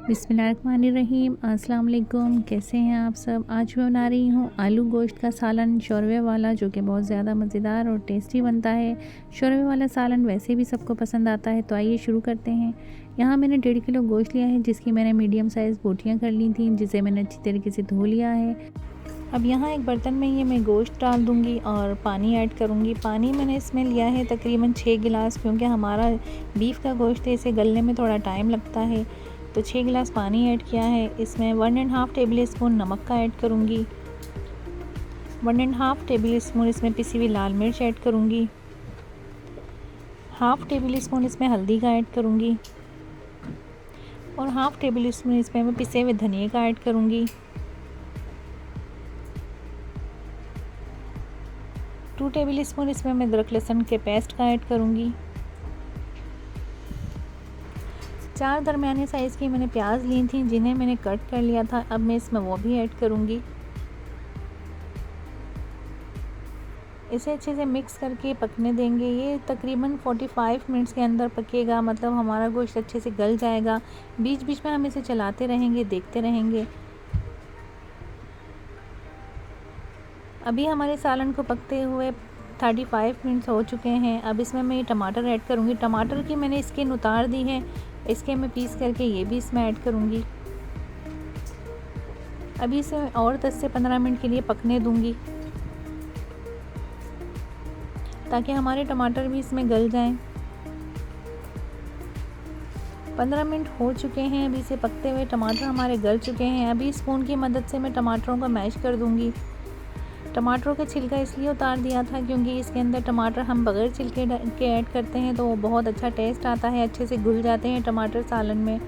बिस्मिल्लाहिर्रहमानिर्रहीम। अस्सलाम वालेकुम। कैसे हैं आप सब। आज मैं बना रही हूँ आलू गोश्त का सालन शोरवे वाला, जो कि बहुत ज़्यादा मज़ेदार और टेस्टी बनता है। शोरवे वाला सालन वैसे भी सबको पसंद आता है, तो आइए शुरू करते हैं। यहाँ मैंने 1.5 किलो गोश्त लिया है, जिसकी मैंने मीडियम साइज़ बोटियाँ कर ली थी, जिसे मैंने अच्छी तरीके से धो लिया है। अब यहाँ एक बर्तन में ये मैं गोश्त डाल दूँगी और पानी ऐड करूँगी। पानी मैंने इसमें लिया है तकरीबन 6 गिलास, क्योंकि हमारा बीफ का गोश्त है, इसे गलने में थोड़ा टाइम लगता है। तो 6 गिलास पानी ऐड किया है। इसमें 1.5 टेबल स्पून नमक का ऐड करूँगी। 1.5 टेबल स्पून इसमें पिसी हुई लाल मिर्च ऐड करूँगी। 1/2 टेबल स्पून इसमें हल्दी का ऐड करूँगी और 1/2 टेबल स्पून इसमें मैं पिसे हुए धनिया का ऐड करूँगी। 2 टेबल स्पून इसमें मैं अदरक लहसुन के पेस्ट का ऐड करूँगी। 4 दरमियाने साइज़ की मैंने प्याज ली थी, जिन्हें मैंने कट कर लिया था। अब मैं इसमें वो भी ऐड करूँगी। इसे अच्छे से मिक्स करके पकने देंगे। ये तकरीबन 45 मिनट्स के अंदर पकेगा, मतलब हमारा गोश्त अच्छे से गल जाएगा। बीच बीच में हम इसे चलाते रहेंगे, देखते रहेंगे। अभी हमारे सालन को पकते हुए 35 मिनट्स हो चुके हैं। अब इसमें मैं टमाटर ऐड करूँगी। टमाटर की मैंने स्किन उतार दी है, इसके मैं पीस करके ये भी इसमें ऐड करूँगी। अभी इसे और 10 से 15 मिनट के लिए पकने दूँगी, ताकि हमारे टमाटर भी इसमें गल जाएं। 15 मिनट हो चुके हैं। अभी इसे पकते हुए टमाटर हमारे गल चुके हैं। अभी स्पून की मदद से मैं टमाटरों को मैश कर दूँगी। टमाटरों का छिलका इसलिए उतार दिया था, क्योंकि इसके अंदर टमाटर हम बग़ैर छिलके के ऐड करते हैं, तो वो बहुत अच्छा टेस्ट आता है, अच्छे से घुल जाते हैं टमाटर सालन में।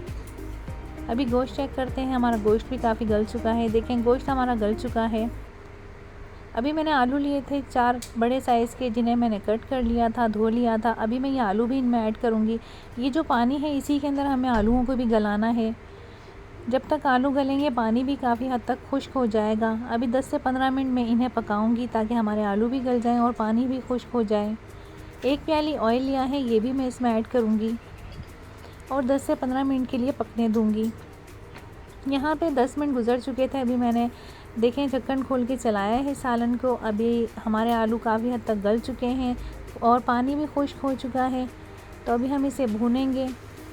अभी गोश्त चेक करते हैं। हमारा गोश्त भी काफ़ी गल चुका है। देखें, गोश्त हमारा गल चुका है। अभी मैंने आलू लिए थे 4 बड़े साइज़ के, जिन्हें मैंने कट कर लिया था, धो लिया था। अभी मैं ये आलू भी इनमें ऐड करूँगी। ये जो पानी है, इसी के अंदर हमें आलूओं को भी गलाना है। जब तक आलू गलेंगे, पानी भी काफ़ी हद तक खुश्क हो जाएगा। अभी 10 से 15 मिनट में इन्हें पकाऊंगी, ताकि हमारे आलू भी गल जाएं और पानी भी खुश्क हो जाए। 1 प्याली ऑयल लिया है, ये भी मैं इसमें ऐड करूंगी और 10 से 15 मिनट के लिए पकने दूंगी। यहाँ पे 10 मिनट गुजर चुके थे। अभी मैंने देखें ढक्कन खोल के चलाया है सालन को। अभी हमारे आलू काफ़ी हद तक गल चुके हैं और पानी भी खुश्क हो चुका है। तो अभी हम इसे भूनेंगे।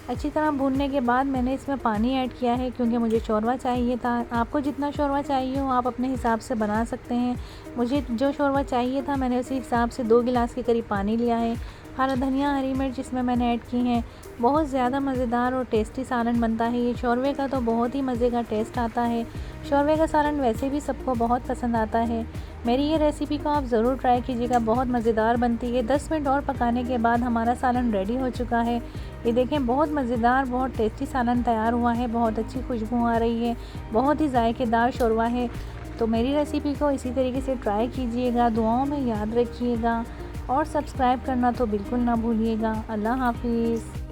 अच्छी तरह भूनने के बाद मैंने इसमें पानी ऐड किया है, क्योंकि मुझे शोरवा चाहिए था। आपको जितना शोरवा चाहिए हो आप अपने हिसाब से बना सकते हैं। मुझे जो शोरवा चाहिए था, मैंने उसी हिसाब से 2 गिलास के करीब पानी लिया है। हरा धनिया, हरी मिर्च इसमें मैंने ऐड की हैं। बहुत ज़्यादा मज़ेदार और टेस्टी सालन बनता है ये। शोरवे का तो बहुत ही मज़े का टेस्ट आता है। शोरवे का सालन वैसे भी सबको बहुत पसंद आता है। मेरी ये रेसिपी को आप ज़रूर ट्राई कीजिएगा, बहुत मज़ेदार बनती है। 10 मिनट और पकाने के बाद हमारा सालन रेडी हो चुका है। ये देखें, बहुत मज़ेदार, बहुत टेस्टी सालन तैयार हुआ है। बहुत अच्छी खुशबू आ रही है। बहुत ही जायकेदार शोरवा है। तो मेरी रेसिपी को इसी तरीके से ट्राई कीजिएगा। दुआओं में याद रखिएगा और सब्सक्राइब करना तो बिल्कुल ना भूलिएगा। अल्लाह हाफिज़।